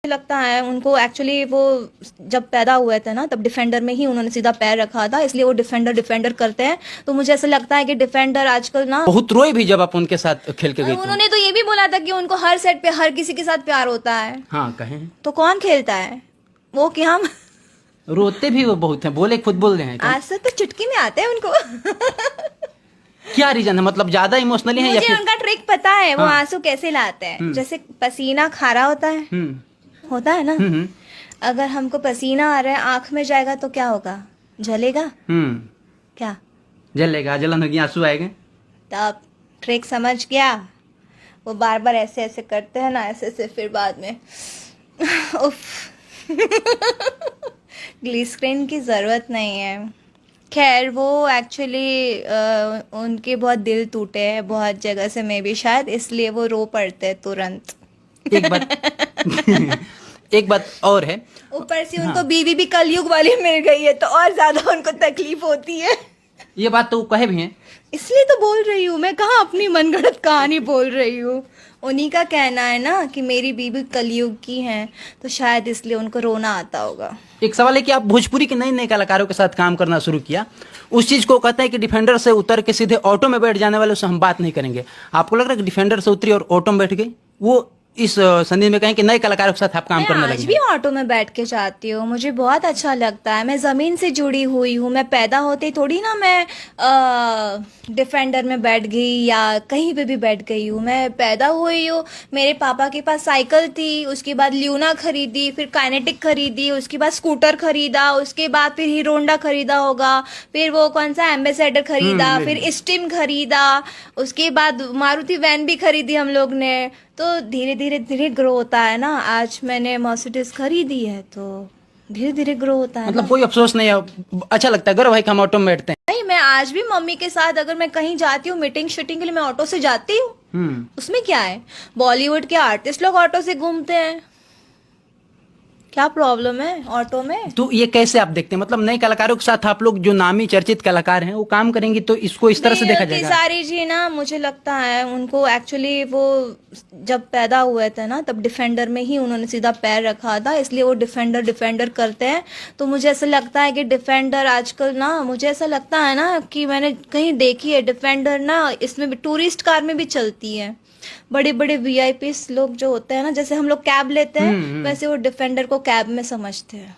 लगता है उनको एक्चुअली वो जब पैदा हुए थे ना तब डिफेंडर में ही उन्होंने सीधा पैर रखा था, इसलिए वो डिफेंडर करते हैं। तो मुझे ऐसा लगता है कि डिफेंडर आजकल ना बहुत रोए भी जब आप उनके साथ खेल के गए थे। उन्होंने तो ये भी बोला था कि उनको हर सेट पे हर किसी के साथ प्यार होता है। हाँ कहें तो कौन खेलता है वो कि हम रोते भी वो बहुत हैं, बोले खुद बोल रहे हैं क्या? आज से तो चुटकी में आते हैं उनको। क्या रीजन है, मतलब ज्यादा इमोशनली है या मुझे फिर? उनका ट्रिक पता है, वो हाँ। आंसू कैसे लाते हैं। जैसे पसीना खारा होता है ना। अगर हमको पसीना आ रहा है, आंख में जाएगा तो क्या होगा? जलेगा। क्या जलेगा, जलन होगी, आंसू आएंगे। तब ट्रिक समझ गया। वो बार बार ऐसे ऐसे करते हैं ना, ऐसे ऐसे, फिर बाद में उफ। ग्लिसरीन की जरूरत नहीं है। खैर वो एक्चुअली उनके बहुत दिल टूटे हैं बहुत जगह से, मैं भी शायद इसलिए वो रो पड़ते हैं तुरंत। एक बात एक बात और है, ऊपर से उनको बीवी भी कलयुग वाली मिल गई है तो और ज्यादा उनको तकलीफ होती है। ये बात तो वो कहे भी हैं। इसलिए तो बोल रही हूँ मैं, कहाँ अपनी मनगढ़ंत कहानी बोल रही हूँ। उन्हीं का कहना है ना कि मेरी बीवी कलयुग की है, तो शायद इसलिए उनको रोना आता होगा। एक सवाल है कि आप भोजपुरी के नए नए कलाकारों के साथ काम करना शुरू किया, उस चीज को कहते हैं कि डिफेंडर से उतर के सीधे ऑटो में बैठ जाने वाले से हम बात नहीं करेंगे। आपको लग रहा है कि डिफेंडर से उतरी और ऑटो में बैठ गई, वो इस संदर्भ में कहें कि नए कलाकारों के साथ आप काम करने मैं लगे? आज भी ऑटो में बैठ के जाती हूँ, मुझे बहुत अच्छा लगता है। मैं जमीन से जुड़ी हुई हूँ। मैं पैदा होते थोड़ी ना मैं डिफेंडर में बैठ गई या कहीं पे भी बैठ गई हूँ। मैं पैदा हुई हूँ, मेरे पापा के पास साइकिल थी, उसके बाद ल्यूना खरीदी, फिर काइनेटिक खरीदी, उसके बाद स्कूटर खरीदा, उसके बाद फिर हीरो होंडा खरीदा होगा, फिर वो कौन सा एम्बेसडर खरीदा, फिर स्टीम खरीदा, उसके बाद मारुति वैन भी खरीदी हम लोग ने। तो धीरे धीरे धीरे ग्रो होता है ना। आज मैंने मर्सिडीज खरीदी है तो धीरे धीरे ग्रो होता है। मतलब कोई अफसोस नहीं है, अच्छा लगता है, गर्व है कि हम ऑटो में बैठते हैं। नहीं, मैं आज भी मम्मी के साथ अगर मैं कहीं जाती हूँ मीटिंग शूटिंग के लिए, मैं ऑटो से जाती हूँ। उसमें क्या है, बॉलीवुड के आर्टिस्ट लोग ऑटो से घूमते हैं, क्या प्रॉब्लम है ऑटो में? तो ये कैसे आप देखते हैं, मतलब नए कलाकारों के साथ आप लोग जो नामी चर्चित कलाकार हैं वो काम करेंगी तो इसको इस तरह से देखा जाएगा? सारी जी ना, मुझे लगता है उनको एक्चुअली वो जब पैदा हुए थे ना तब डिफेंडर में ही उन्होंने सीधा पैर रखा था, इसलिए वो डिफेंडर करते हैं। तो मुझे ऐसा लगता है कि डिफेंडर आजकल ना, मुझे ऐसा लगता है ना कि मैंने कहीं देखी है डिफेंडर ना, इसमें भी टूरिस्ट कार में भी चलती है। बड़े बड़े वीआईपी लोग जो होते हैं ना, जैसे हम लोग कैब लेते हैं वैसे वो डिफेंडर को कैब में समझते हैं।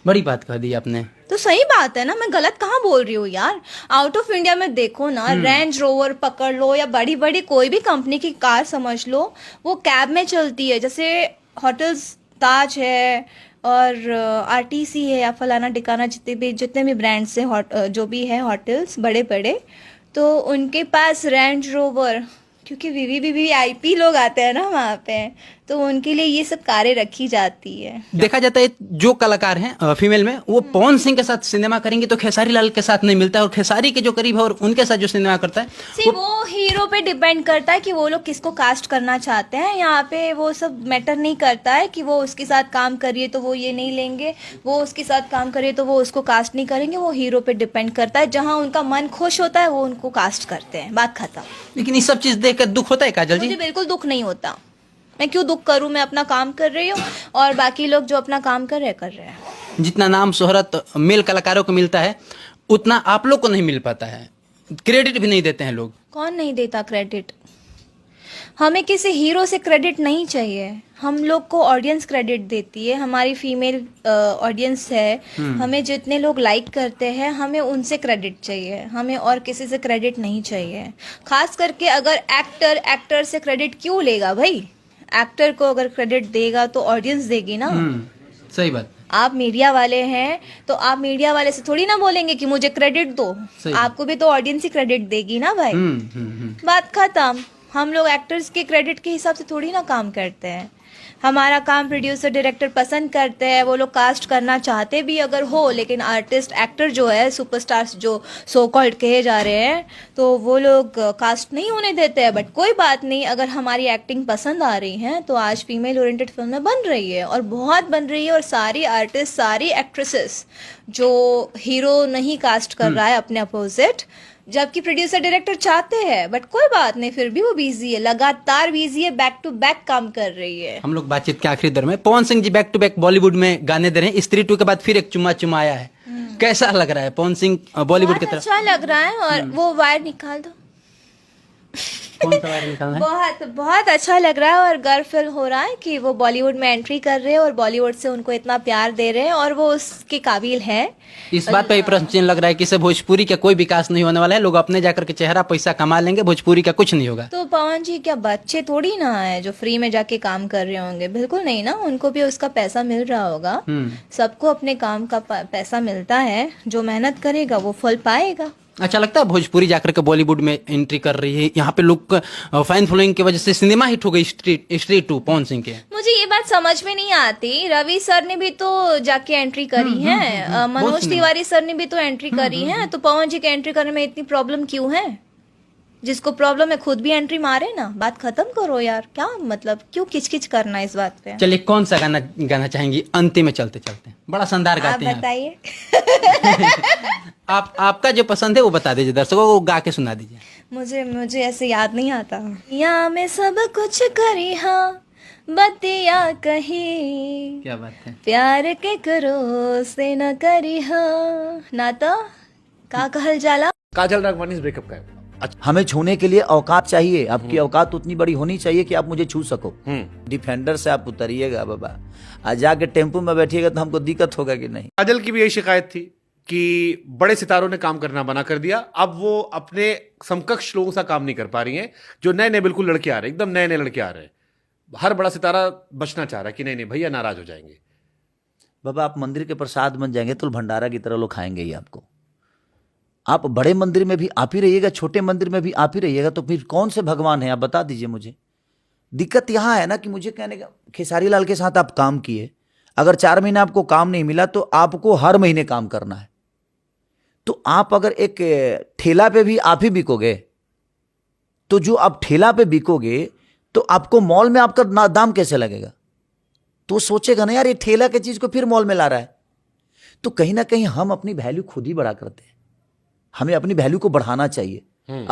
बड़ी बात कह दी आपने। तो सही बात है ना, मैं गलत कहाँ बोल रही हूँ यार। आउट ऑफ इंडिया में देखो ना, रेंज रोवर पकड़ लो या बड़ी बड़ी कोई भी कंपनी की कार समझ लो, वो कैब में चलती है। जैसे होटल्स ताज है और आरटीसी है या फलाना टिकाना, जितने भी ब्रांड्स है, जो भी है होटल्स बड़े बड़े, तो उनके पास रेंज रोवर, क्योंकि वीवीआईपी लोग आते हैं ना वहाँ पे, तो उनके लिए ये सब कारें रखी जाती है। देखा जाता है जो कलाकार हैं फीमेल में, वो पवन सिंह के साथ सिनेमा करेंगे तो खेसारी लाल के साथ नहीं मिलता है, और खेसारी के जो करीब है और उनके साथ जो सिनेमा करता है वो हीरो पे डिपेंड करता है कि वो लोग किसको कास्ट करना चाहते हैं। यहाँ पे वो सब मैटर नहीं करता है कि वो उसके साथ काम करिए तो वो ये नहीं लेंगे, वो उसके साथ काम करिए तो वो उसको कास्ट नहीं करेंगे। वो हीरो पे डिपेंड करता है, जहाँ उनका मन खुश होता है वो उनको कास्ट करते हैं, बात खत्म। लेकिन ये सब चीज देख कर दुख होता है काजल जी? मुझे बिल्कुल दुख नहीं होता। मैं क्यों दुख करूं, मैं अपना काम कर रही हूँ और बाकी लोग जो अपना काम कर रहे हैं। जितना नाम शोहरत मेल कलाकारों को मिलता है उतना आप लोग को नहीं मिल पाता है, क्रेडिट भी नहीं देते हैं लोग। कौन नहीं देता क्रेडिट? हमें किसी हीरो से क्रेडिट नहीं चाहिए, हम लोग को ऑडियंस क्रेडिट देती है। हमारी फीमेल ऑडियंस है, हमें जितने लोग लाइक करते हैं हमें उनसे क्रेडिट चाहिए, हमें और किसी से क्रेडिट नहीं चाहिए। खास करके अगर एक्टर से क्रेडिट क्यों लेगा भाई? एक्टर को अगर क्रेडिट देगा तो ऑडियंस देगी ना। सही बात। आप मीडिया वाले हैं तो आप मीडिया वाले से थोड़ी ना बोलेंगे कि मुझे क्रेडिट दो, आपको भी तो ऑडियंस ही क्रेडिट देगी ना भाई। बात खत्म। हम लोग एक्टर्स के क्रेडिट के हिसाब से थोड़ी ना काम करते हैं। हमारा काम प्रोड्यूसर डायरेक्टर पसंद करते हैं, वो लोग कास्ट करना चाहते भी अगर हो, लेकिन आर्टिस्ट एक्टर जो है, सुपरस्टार्स जो सो कॉल्ड कहे जा रहे हैं, तो वो लोग कास्ट नहीं होने देते हैं। बट कोई बात नहीं, अगर हमारी एक्टिंग पसंद आ रही है तो आज फीमेल ओरिएंटेड फिल्में बन रही है और बहुत बन रही है। और सारी आर्टिस्ट, सारी एक्ट्रेसेस जो हीरो नहीं कास्ट कर रहा है अपने अपोजिट, जबकि प्रोड्यूसर डायरेक्टर चाहते हैं, बट कोई बात नहीं, फिर भी वो बिजी है, लगातार बिजी है, बैक टू बैक काम कर रही है। हम लोग बातचीत के आखिरी दौर में, Pawan Singh ji back to back Bollywood में गाने दे रहे हैं। स्त्री 2 के बाद फिर एक चुम्मा चुम्मा आया है, कैसा लग रहा है पवन सिंह बॉलीवुड की तरफ? अच्छा लग रहा है। और वो वायर निकाल दो। कौन सा वायर निकालना है? बहुत बहुत अच्छा लग रहा है और गर्व फील हो रहा है कि वो बॉलीवुड में एंट्री कर रहे हैं और बॉलीवुड से उनको इतना प्यार दे रहे हैं और वो उसके काबिल है। इस बात पे ही प्रश्न चिन्ह लग रहा है कि इससे भोजपुरी का कोई विकास नहीं होने वाला है, लोग अपने जाकर के चेहरा पैसा कमा लेंगे, भोजपुरी का कुछ नहीं होगा। तो पवन जी क्या बच्चे थोड़ी ना है जो फ्री में जाके काम कर रहे होंगे? बिल्कुल नहीं ना, उनको भी उसका पैसा मिल रहा होगा। सबको अपने काम का पैसा मिलता है, जो मेहनत करेगा वो फल पाएगा। अच्छा लगता है भोजपुरी जाकर के बॉलीवुड में एंट्री कर रही है, यहाँ पे लोग फैन फॉलोइंग की वजह से सिनेमा हिट हो गई स्ट्रीट 2 पवन सिंह के। मुझे ये बात समझ में नहीं आती, रवि सर ने भी तो जाके एंट्री करी है, मनोज तिवारी सर ने भी तो एंट्री करी है, तो पवन जी के एंट्री करने में इतनी प्रॉब्लम क्यों है? जिसको प्रॉब्लम है खुद भी एंट्री मारे ना, बात खत्म करो यार। क्या मतलब, क्यों किचकिच करना इस बात पे? चलिए कौन सा गाना गाना चाहेंगी अंतिम में चलते चलते? बड़ा शानदार गाते हैं आप बताइए। आप, आपका जो पसंद है वो बता दीजिए दर्शकों को, गा के सुना दीजिए। मुझे ऐसे याद नहीं आता। या मैं सब कुछ करी हाँ, बतिया कही, क्या बात है, प्यार के करो से न करी हाँ, ना तो का कहल जाला। काजल राघवानी से ब्रेकअप का है। हमें छूने के लिए औकात चाहिए, आपकी औकात उतनी बड़ी होनी चाहिए कि आप मुझे छू सको। डिफेंडर से आप उतरिएगा बाबा, आज जाके टेम्पो में बैठिएगा तो हमको दिक्कत होगा कि नहीं। काजल की भी यही शिकायत थी कि बड़े सितारों ने काम करना मना कर दिया, अब वो अपने समकक्ष लोगों सा काम नहीं कर पा रही हैं, जो नए नए बिल्कुल लड़के आ रहे हैं, एकदम नए नए लड़के आ रहे हैं। हर बड़ा सितारा बचना चाह रहा है कि नहीं नहीं भैया नाराज हो जाएंगे। बाबा आप मंदिर के प्रसाद बन जाएंगे तो भंडारा की तरह लोग खाएंगे ही आपको। आप बड़े मंदिर में भी आप ही रहिएगा, छोटे मंदिर में भी आप ही रहिएगा, तो फिर कौन से भगवान है आप बता दीजिए मुझे। दिक्कत यहाँ है ना कि मुझे कहने का, खेसारी लाल के साथ आप काम किए, अगर 4 महीने आपको काम नहीं मिला तो आपको हर महीने काम करना है। तो आप अगर एक ठेला पे भी आप ही बिकोगे, तो जो आप ठेला पे बिकोगे तो आपको मॉल में आपका दाम कैसे लगेगा? तो सोचेगा ना यार ये ठेला की चीज को फिर मॉल में ला रहा है। तो कहीं ना कहीं हम अपनी वैल्यू खुद ही बढ़ा करते हैं, हमें अपनी वैल्यू को बढ़ाना चाहिए।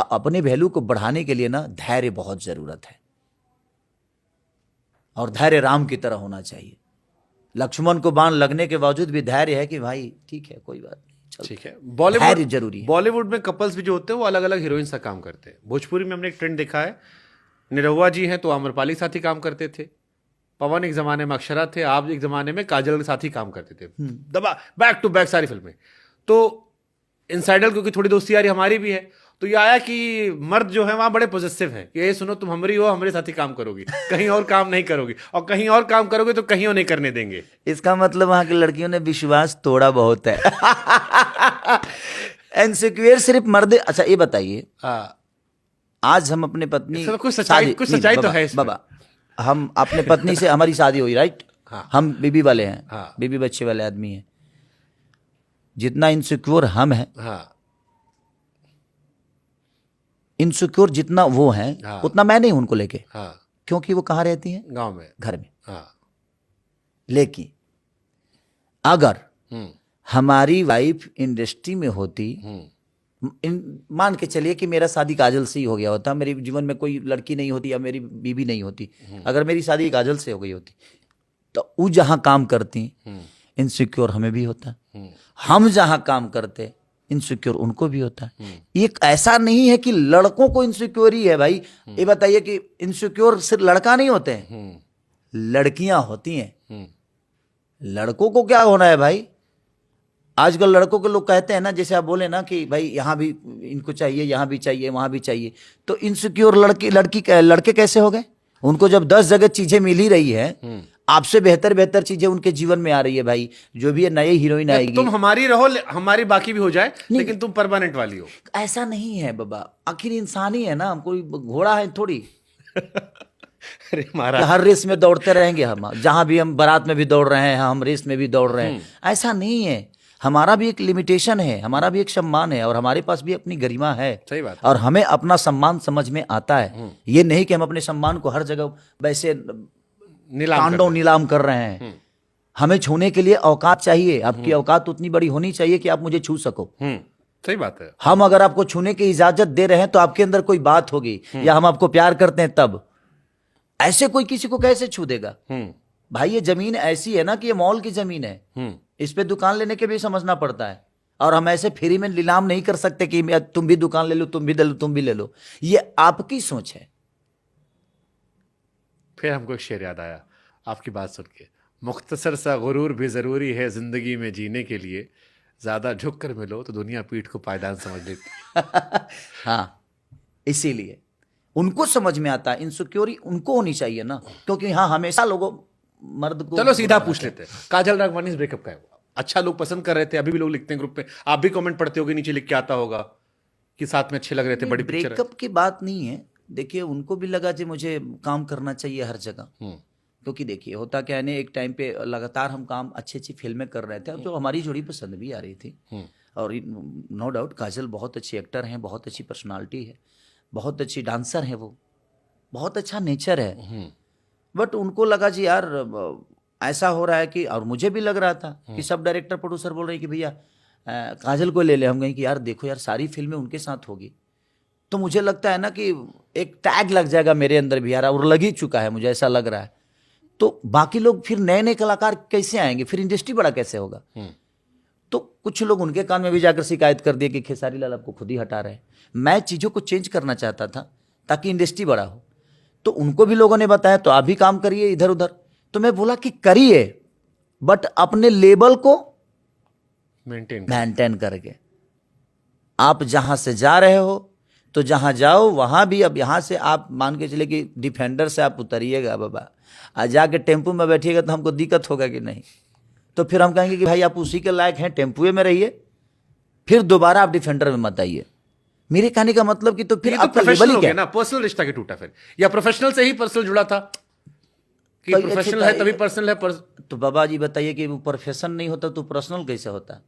अपने वैल्यू को बढ़ाने के लिए ना धैर्य बहुत जरूरत है, और धैर्य राम की तरह होना चाहिए। लक्ष्मण को बाण लगने के बावजूद भी धैर्य है कि भाई ठीक है कोई बात नहीं, ठीक है। धैर्य जरूरी है। बॉलीवुड में कपल्स भी जो होते हैं वो अलग अलग हीरोइन सा काम करते हैं। भोजपुरी में हमने एक ट्रेंड देखा है, निरहुआ जी हैं तो आम्रपाली के साथ ही काम करते थे, पवन एक जमाने में अक्षरा थे, आप एक जमाने में काजल के साथ ही काम करते थे, दबा बैक टू बैक सारी फिल्में। तो इनसाइडर क्योंकि थोड़ी दोस्ती यारी हमारी भी है, तो ये आया कि मर्द जो है वहां बड़े पॉजिटिव है कि ये सुनो तुम हमारी हो, हमारे साथ ही काम करोगी, कहीं और काम नहीं करोगी, और कहीं और काम करोगे तो कहीं और नहीं करने देंगे। इसका मतलब वहां की लड़कियों ने विश्वास तोड़ा बहुत है। इनसिक्योर सिर्फ मर्द। अच्छा ये बताइए, आज हम अपने पत्नी, कुछ सच्चाई तो है इसमें। बाबा हम अपने पत्नी से, हमारी शादी हुई राइट, हम बीबी वाले हैं, बीबी बच्चे वाले आदमी हैं। जितना इनसिक्योर हम हैं, इनसिक्योर जितना वो हैं, उतना मैं नहीं उनको लेके, क्योंकि वो कहाँ रहती हैं? गांव में, घर में। लेकिन अगर हमारी वाइफ इंडस्ट्री में होती, मान के चलिए कि मेरा शादी काजल से ही हो गया होता, मेरे जीवन में कोई लड़की नहीं होती या मेरी बीबी नहीं होती, अगर मेरी शादी काजल से हो गई होती, तो वो जहां काम करती इनसिक्योर हमें भी होता, हम जहां काम करते इनसिक्योर उनको भी होता है। एक ऐसा नहीं है कि लड़कों को इनसिक्योर ही है भाई। ये बताइए कि इनसिक्योर सिर्फ लड़का नहीं होते हैं, लड़कियां होती हैं। लड़कों को क्या होना है भाई? आजकल लड़कों के लोग कहते हैं ना, जैसे आप बोले ना कि भाई यहाँ भी इनको चाहिए, यहाँ भी चाहिए, वहां भी चाहिए, तो इनसिक्योर लड़के कैसे हो गए? उनको जब 10 जगह चीजें मिल ही रही है, आपसे बेहतर चीजें उनके जीवन में आ रही है भाई, जो भी नई हीरोइन आएगी, तुम हमारी रहो, हमारी बाकी भी हो जाए, लेकिन तुम परमानेंट वाली हो। ऐसा नहीं है बाबा, आखिर इंसान ही है ना, हम कोई घोड़ा है थोड़ी। अरे महाराज, हर रेस में दौड़ते रहेंगे हम, जहां भी हम बारात में भी दौड़ रहे हैं, हम रेस में भी दौड़ रहे हैं, ऐसा नहीं है। हमारा भी एक लिमिटेशन है, हमारा भी एक सम्मान है, और हमारे पास भी अपनी गरिमा है। सही बात। और हमें अपना सम्मान समझ में आता है, ये नहीं कि हम अपने सम्मान को हर जगह वैसे नीलाम कर रहे हैं। हमें छूने के लिए औकात चाहिए, आपकी औकात उतनी बड़ी होनी चाहिए कि आप मुझे छू सको। सही बात है। हम अगर आपको छूने की इजाजत दे रहे हैं तो आपके अंदर कोई बात होगी, या हम आपको प्यार करते हैं तब। ऐसे कोई किसी को कैसे छू देगा? भाई ये जमीन ऐसी है ना कि ये मॉल की जमीन है, इस पे दुकान लेने के भी समझना पड़ता है। और हम ऐसे फ्री में नीलाम नहीं कर सकते कि तुम भी दुकान ले लो, तुम भी ले लो, तुम भी ले लो। ये आपकी सोच है। फिर हमको एक शेर याद आया आपकी बात सुन के, मुख्तसर सा गुरूर भी ज़रूरी है ज़िंदगी में जीने के लिए, ज़्यादा झुक कर मिलो तो दुनिया पीठ को पायदान समझ लेती। हाँ, इसीलिए उनको समझ में आता है। इनसिक्योरी उनको होनी चाहिए ना, क्योंकि हाँ हमेशा लोगों मर्द को। चलो सीधा पूछ लेते हैं, काजल राघवानी ब्रेकअप का है, अच्छा लोग पसंद कर रहे थे, अभी भी लोग लिखते हैं ग्रुप पे, आप भी कमेंट पढ़ते होगे, नीचे लिख के आता होगा कि साथ में अच्छे लग रहे थे, बड़ी पिक्चर है। ब्रेकअप की बात नहीं है। देखिए उनको भी लगा कि मुझे काम करना चाहिए हर जगह, क्योंकि देखिए होता क्या है ना, एक टाइम पे लगातार हम काम अच्छी अच्छी फिल्में कर रहे थे और जो हमारी जोड़ी पसंद भी आ रही थी। और नो डाउट काजल बहुत अच्छी एक्टर हैं, बहुत अच्छी पर्सनालिटी है, बहुत अच्छी डांसर है, वो बहुत अच्छा नेचर है। बट उनको लगा जी यार ऐसा हो रहा है कि, और मुझे भी लग रहा था कि सब डायरेक्टर प्रोड्यूसर बोल रहे हैं कि भैया काजल को ले ले। हम कहें कि यार देखो यार सारी फिल्में उनके साथ होगी, तो मुझे लगता है ना कि एक टैग लग जाएगा मेरे अंदर भी यार, और लग ही चुका है, मुझे ऐसा लग रहा है। तो बाकी लोग फिर नए नए कलाकार कैसे आएंगे, फिर इंडस्ट्री बड़ा कैसे होगा? तो कुछ लोग उनके कान में भी जाकर शिकायत कर दिए कि खेसारी लाल आपको खुद ही हटा रहे हैं। मैं चीज़ों को चेंज करना चाहता था ताकि इंडस्ट्री बड़ा हो, तो उनको भी लोगों ने बताया तो आप भी काम करिए इधर उधर। तो मैं बोला कि करिए, बट अपने लेवल को मेंटेन करके। आप जहां से जा रहे हो तो जहां जाओ वहां भी, अब यहां से आप मान के चले कि डिफेंडर से आप उतरिएगा बाबा, आज जाके टेम्पू में बैठिएगा तो हमको दिक्कत होगा कि नहीं? तो फिर हम कहेंगे कि भाई आप उसी के लायक हैं, टेम्पुए में रहिए, फिर दोबारा आप डिफेंडर में मत आइए। मेरे कहने का मतलब कि तो फिर आपका लेवल ही क्या ना, पर्सनल रिश्ता के टूटा फिर, या प्रोफेशनल से ही पर्सनल जुड़ा था कि प्रोफेशनल है तभी पर्सनल है। तो बाबा जी बताइए कि वो प्रोफेशन नहीं होता तो पर्सनल कैसे होता?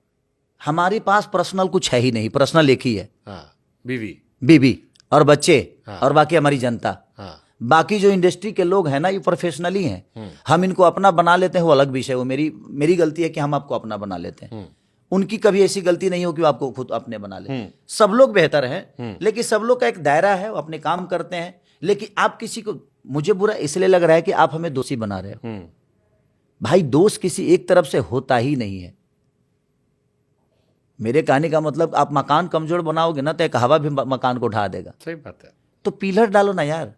हमारे पास पर्सनल कुछ है ही नहीं, पर्सनल एक ही है, बीवी और बच्चे, और बाकी हमारी जनता। बाकी जो इंडस्ट्री के लोग हैं ना, ये प्रोफेशनल ही हैं। हम इनको अपना बना लेते हैं, वो अलग विषय। वो मेरी गलती है कि हम आपको अपना बना लेते हैं। उनकी कभी ऐसी गलती नहीं हो कि वो आपको खुद अपने बना ले। सब लोग बेहतर हैं, लेकिन सब लोग का एक दायरा है, वो अपने काम करते हैं। लेकिन आप किसी को, मुझे बुरा इसलिए लग रहा है कि आप हमें दोषी बना रहे हो। भाई दोष किसी एक तरफ से होता ही नहीं है। मेरे कहने का मतलब, आप मकान कमजोर बनाओगे ना तो एक हवा भी मकान को ढा देगा। सही बात है। तो पिलर डालो ना यार,